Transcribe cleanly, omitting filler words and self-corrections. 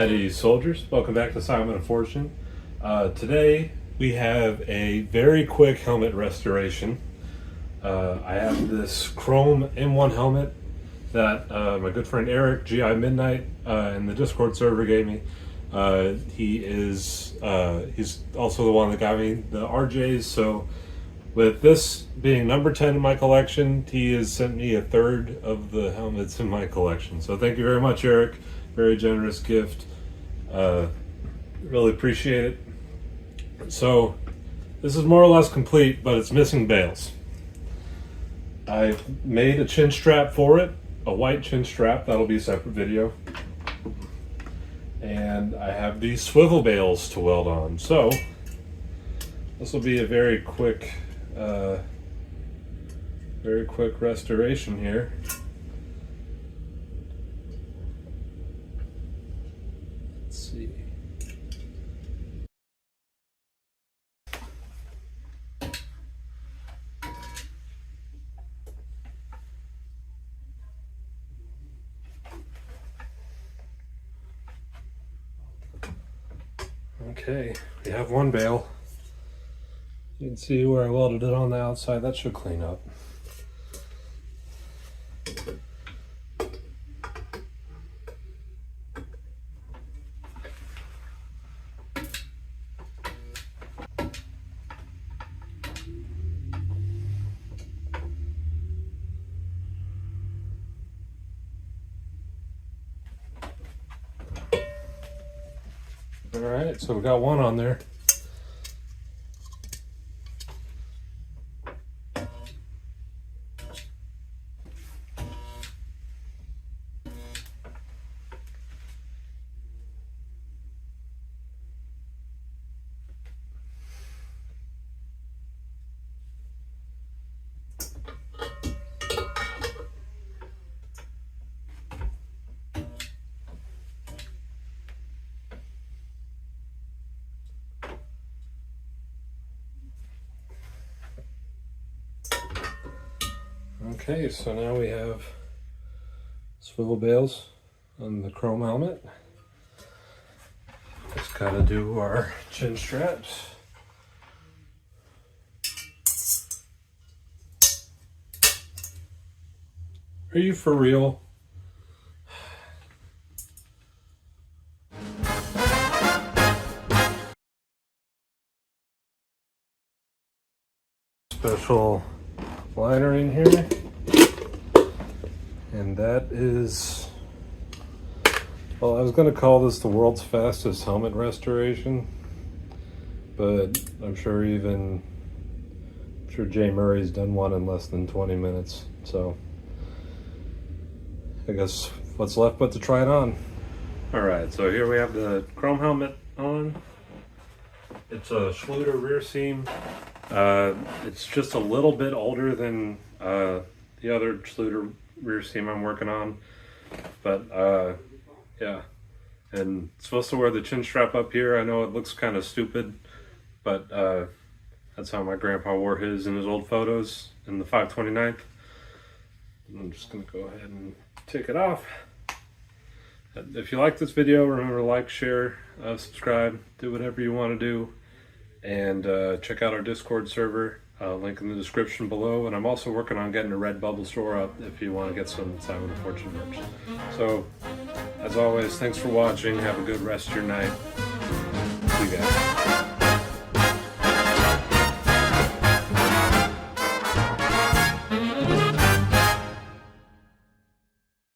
Howdy soldiers, welcome back to Simon of Fortune. Today we have a very quick helmet restoration. I have this chrome M1 helmet that my good friend Eric, GI Midnight, in the Discord server gave me. He's also the one that got me the RJs, so with this being number 10 in my collection, he has sent me a third of the helmets in my collection. So thank you very much, Eric. Very generous gift. Really appreciate it. So this is more or less complete, but it's missing bales. I made a chin strap for it, a white chin strap. That'll be a separate video. And I have these swivel bales to weld on. So this will be a very quick restoration here. Let's see. Okay, we have one bale. You can see where I welded it on the outside. That should clean up. All right, so we got one on there. Okay, so now we have swivel bales on the chrome helmet. Just gotta do our chin straps. Are you for real? Special liner in here. And that is, well, I was going to call this the world's fastest helmet restoration, but I'm sure Jay Murray's done one in less than 20 minutes. So I guess what's left but to try it on. All right, so here we have the chrome helmet on. It's a Schlueter rear seam. It's just a little bit older than the other Schlueter rear seam I'm working on, but yeah, and it's supposed to wear the chin strap up here. I know it looks kind of stupid, but that's how my grandpa wore his in his old photos in the 529th. I'm just gonna go ahead and take it off. If you like this video, remember to like, share, subscribe, do whatever you want to do, and check out our Discord server. Link in the description below, and I'm also working on getting a Redbubble store up if you want to get some Simon of Fortune merch. So, as always, thanks for watching. Have a good rest of your night. See you guys.